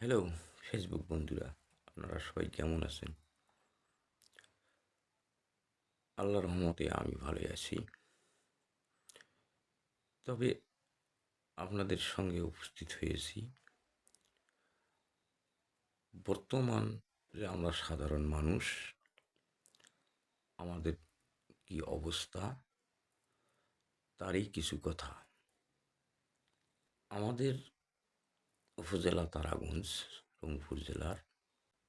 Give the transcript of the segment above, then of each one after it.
Hello Facebook বন্ধুরা, আপনারা সবাই কেমন আছেন? আল্লাহর রহমতে আমি ভালোই আছি। তবে আপনাদের সঙ্গে উপস্থিত হয়েছি বর্তমান যে আমরা সাধারণ মানুষ, আমাদের কি অবস্থা তারই কিছু কথা। আমাদের উপজেলা তারাগঞ্জ, রংপুর জেলার।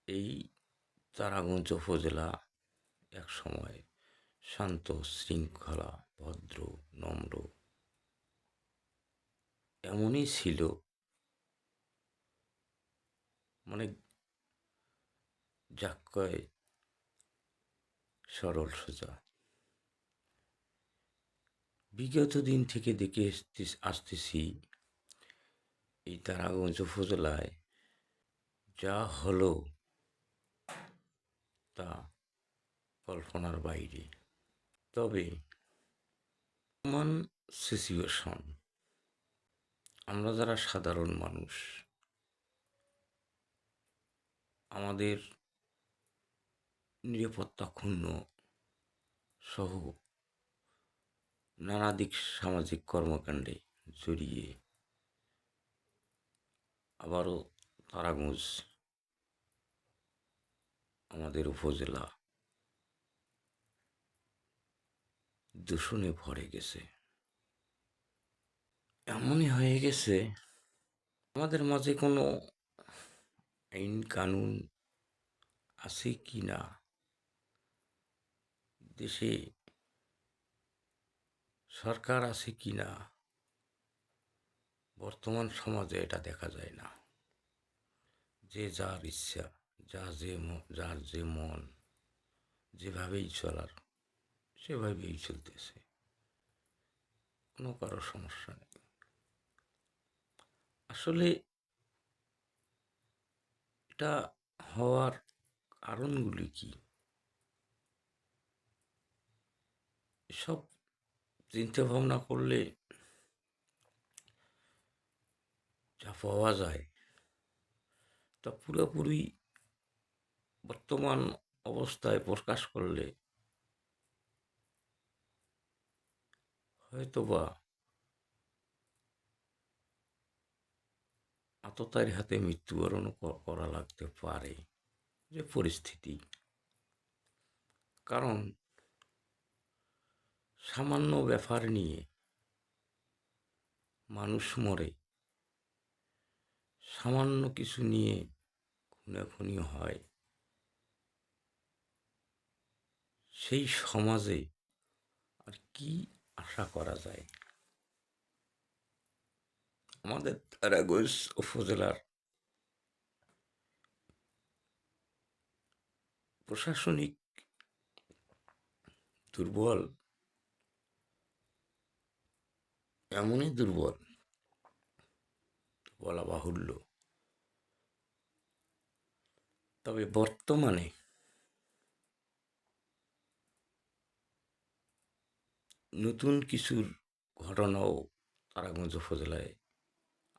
এই তারাগঞ্জ উপজেলা এক সময় শান্ত, শৃঙ্খলা, ভদ্র, নম্র এমনই ছিল, মানে যাক কয় সরল সোজা। বিগত দিন থেকে দেখে আসতেছি এই তারাগঞ্জ উপজেলায় যা হলো তা কল্পনার বাইরে। তবে বর্তমান সিচুয়েশন, আমরা যারা সাধারণ মানুষ, আমাদের নিরাপত্তা ক্ষুণ্ণ সহ নানাদিক সামাজিক কর্মকাণ্ডে জড়িয়ে আবারও তারাগঞ্জ আমাদের উপজেলা দূষণে ভরে গেছে। এমনই হয়ে গেছে, আমাদের মাঝে কোনো আইন কানুন আছে কি না, দেশে সরকার আছে কি না, বর্তমান সমাজে এটা দেখা যায় না। যে যার ইচ্ছা, যার যে মন, যেভাবেই চলার সেভাবেই চলতেছে, কোনো কারো সমস্যা নেই। আসলে এটা হওয়ার কারণগুলি কি, এসব চিন্তা ভাবনা করলে যা পাওয়া যায় তা পুরোপুরি বর্তমান অবস্থায় প্রকাশ করলে হয়তোবা আততায়ীর হাতে মৃত্যুবরণ করা লাগতে পারে, যে পরিস্থিতি। কারণ সামান্য ব্যাপার নিয়ে মানুষ মরে, সামান্য কিছু নিয়ে খুনাখুনি হয়, সেই সমাজে আর কি আশা করা যায়? আমাদের তারাগঞ্জ উপজেলার প্রশাসনিক দুর্বল, এমনই দুর্বল বলা বাহুল্য। তবে বর্তমানে নতুন কিছুর ঘটনাও তারাগঞ্জ উপজেলায়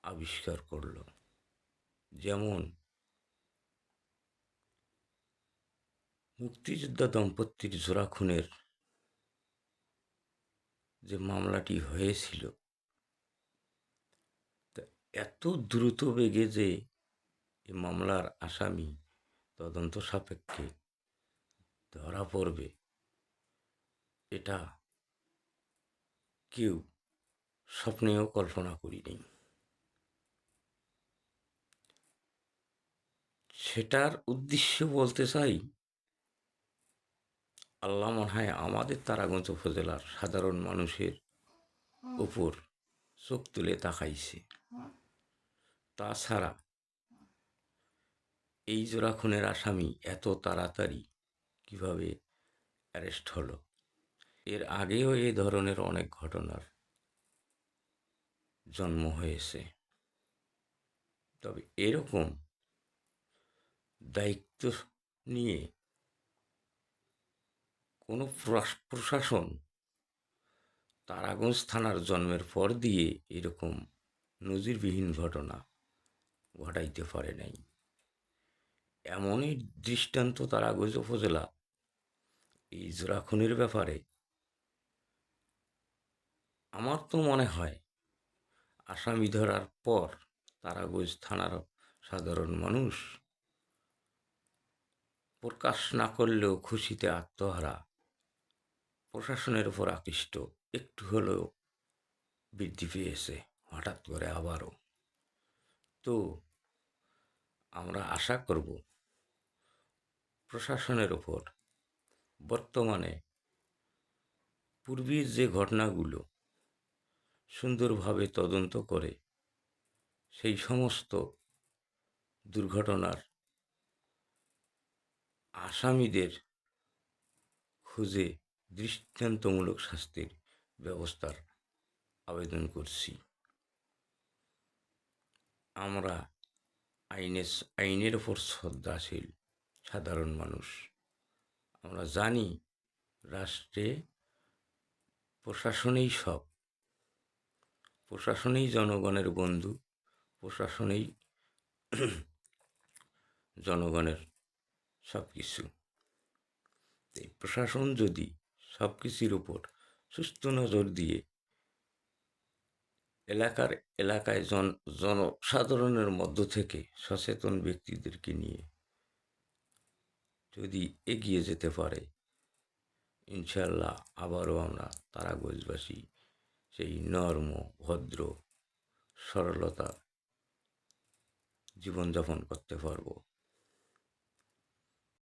আবিষ্কার করল। যেমন মুক্তিযোদ্ধা দম্পতির জোড়া খুনের যে মামলাটি হয়েছিল, তা এত দ্রুত বেগে যে এই মামলার আসামি তদন্ত সাপেক্ষে ধরা পড়বে, এটা কেউ স্বপ্নেও কল্পনা করিনি। সেটার উদ্দেশ্য বলতে চাই, আল্লাহ মনে হয় আমাদের তারাগঞ্জ উপজেলার সাধারণ মানুষের উপর চোখ তুলে তাকাইছে। তাছাড়া এই জোড়া খুনের আসামি এত তাড়াতাড়ি কিভাবে অ্যারেস্ট হলো? এর আগেও এই ধরনের অনেক ঘটনার জন্ম হয়েছে। তবে এরকম দায়িত্ব নিয়ে কোনো প্রশাসন তারাগঞ্জ থানার জন্মের পর দিয়ে এরকম নজিরবিহীন ঘটনা ঘটাইতে পারে নাই। এমনই দৃষ্টান্ত তারাগঞ্জ উপজেলা এই জোড়া খুনের ব্যাপারে আমার তো মনে হয় আসামি ধরার পর তারাগঞ্জ থানার সাধারণ মানুষ প্রকাশ না করলেও খুশিতে আত্মহারা, প্রশাসনের উপর আকৃষ্ট একটু হলেও বৃদ্ধি পেয়েছে হঠাৎ করে আবারও। তো আমরা আশা করব প্রশাসনের ওপর বর্তমানে পূর্বের যে ঘটনাগুলো সুন্দরভাবে তদন্ত করে সেই সমস্ত দুর্ঘটনার আসামিদের খুঁজে দৃষ্টান্তমূলক শাস্তির ব্যবস্থার আবেদন করছি। আমরা আইনের ওপর শ্রদ্ধাশীল সাধারণ মানুষ। আমরা জানি রাষ্ট্রে প্রশাসনেই সব, প্রশাসনেই জনগণের বন্ধু, প্রশাসনেই জনগণের সব কিছু। এই প্রশাসন যদি সব কিছুর উপর সুস্থ নজর দিয়ে এলাকায় জনসাধারণের মধ্য থেকে সচেতন ব্যক্তিদেরকে নিয়ে যদি এগিয়ে যেতে পারে, ইনশাল্লাহ আবারও আমরা তারাগঞ্জবাসী সেই নর্ম, ভদ্র, সরলতা জীবনযাপন করতে পারবো।